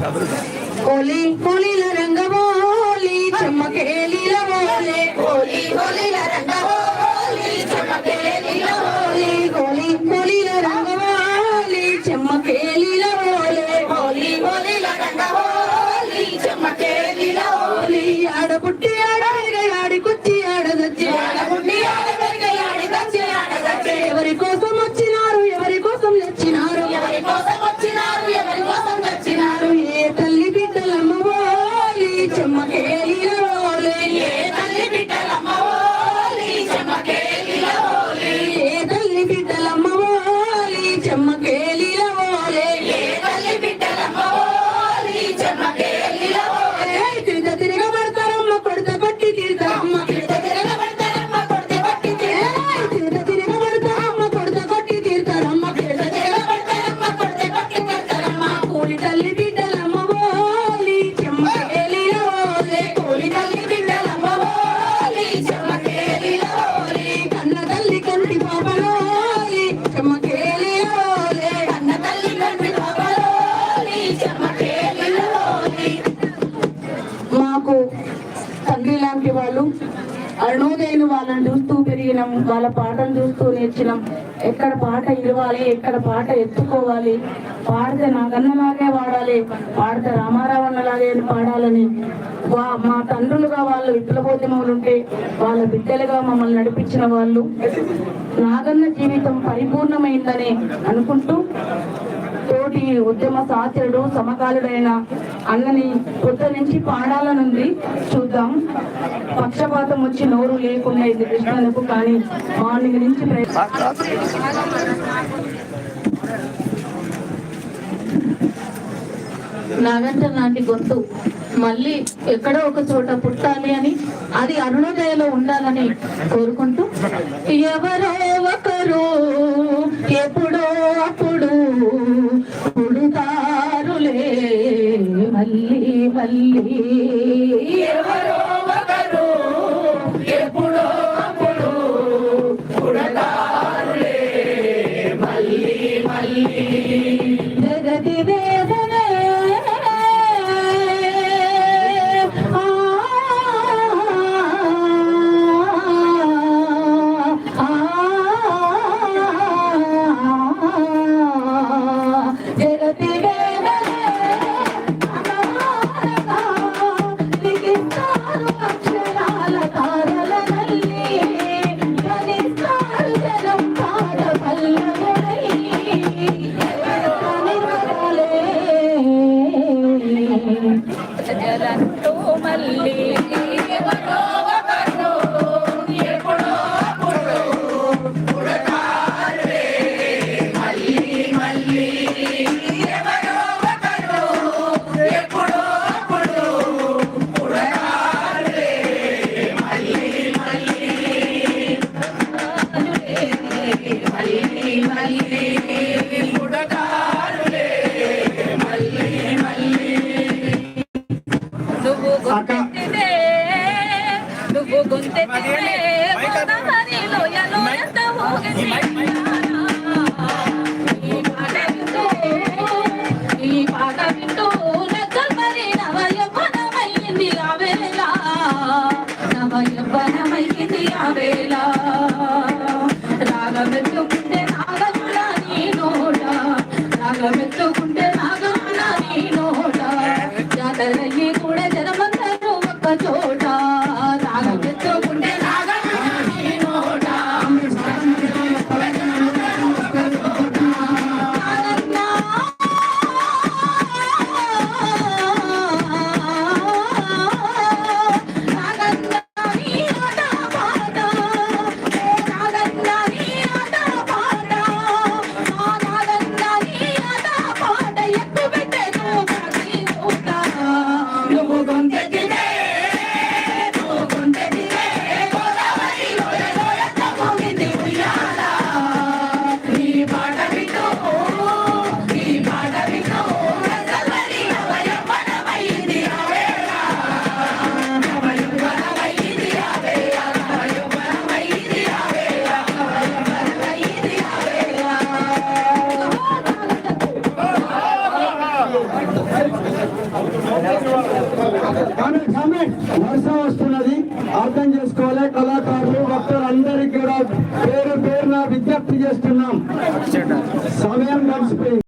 హోలీ హోలీల రంగవోలి చెమ్మకేలిల హోలీ హోలీ హోలీల రంగవోలి చెమ్మకేలిల హోలీ హోలీ హోలీల రంగవోలి చెమ్మకేలిల హోలీ హోలీ హోలీల రంగవోలి చెమ్మకేలిల హోలీ ఆడపుట్టి ఆడి కుచ్చి ఆడదచ్చి ఆడపుట్టి ఆడి దచ్చి ఆడదచ్చి ఎవరి కోసం వచ్చినారు ఎవరి కోసం తెచ్చినారు ఎవరి కోసం వచ్చినారు ఎవరి కోసం తెచ్చినారు ఏ తల్లి బిడ్డలమ్మ ఓలి చెమ్మకేలిల ఓలి ఏ తల్లి బిడ్డలమ్మ ఓలి చెమ్మకేలిల ఓలి ఏ తల్లి బిడ్డలమ్మ ఓలి చెమ్మకేలిల ఓలి ఏ తల్లి బిడ్డలమ్మ ఓలి చెమ్మకేలిల ఓలి తిరుగ తిరగబడతారమ్మ కొడత కొట్టి తీరుతారమ్మ తిరుగ తిరగబడతారమ్మ కొడత కొట్టి తిరుగ తిరగబడతారమ్మ కొడత కొట్టి తీరుతారమ్మ తిరుగ తిరగబడతారమ్మ కొడత కొట్టి తీరుతారమ్మ కూలి తల్లి బిడ్డలమ్మ ఓలి చెమ్మకేలిల ఓలి కూలి తల్లి బిడ్డలమ్మ ఓలి చెమ్మకేలిల ఓలి కన్న తల్లి కంటి పాపలోలి చెమ్మకేలిల ఓలి కన్న తల్లి కంటి పాపలోలి చెమ్మకేలిల ఓలి మాకు తండ్రి లాంటి వాళ్ళు అరుణోదయం వాళ్ళని చూస్తూ పెరిగినాం, వాళ్ళ పాటలు చూస్తూ నేర్చినాం. ఎక్కడ పాట ఇవ్వాలి, ఎక్కడ పాట ఎత్తుకోవాలి, పాడితే నాకన్నలాగే వాడాలి, పాడితే రామారావు అన్నలాగే పాడాలని మా తండ్రులుగా వాళ్ళు విప్లవోద్యమాలు ఉంటే వాళ్ళ బిడ్డలుగా మమ్మల్ని నడిపించిన వాళ్ళు. నాగన్న జీవితం పరిపూర్ణమైందని అనుకుంటూ తోటి ఉద్యమ సాధ్యుడు సమకాలుడైన అన్నని పొద్దు నుంచి పాడాలనుంది. చూద్దాం. పక్షపాతం వచ్చి నోరు లేకుండా ఇది కృష్ణకు, కానీ మార్నింగ్ నుంచి నాగంట లాంటి గొంతు మళ్ళీ ఎక్కడో ఒక చోట పుట్టాలి అని, అది అరుణోదయలో ఉండాలని కోరుకుంటూ, ఎవరో ఒకరు ఎప్పుడో అప్పుడు పుడతారులే మళ్ళీ మళ్ళీ, ఎవరో ఒకరు ఎప్పుడో అప్పుడు పుడతారులే మళ్ళీ మళ్ళీ, జగతి వేదనే రాగమెత్తుకుంటే నాగముల నీ నోట, రాగమెత్తుకుంటే నాగముల నీ నోట, జాతరయ్యి కూడా జనమందరూ ఒక్క చోట, రాగమెత్తుకుంటే నాగముల నీ నోట, వర్ష వస్తున్నది, అర్థం చేసుకోవాలి. కళాకారులు భక్తులందరికీ కూడా పేరు పేరున విజ్ఞప్తి చేస్తున్నాం. సమయం గడిచిపోయింది.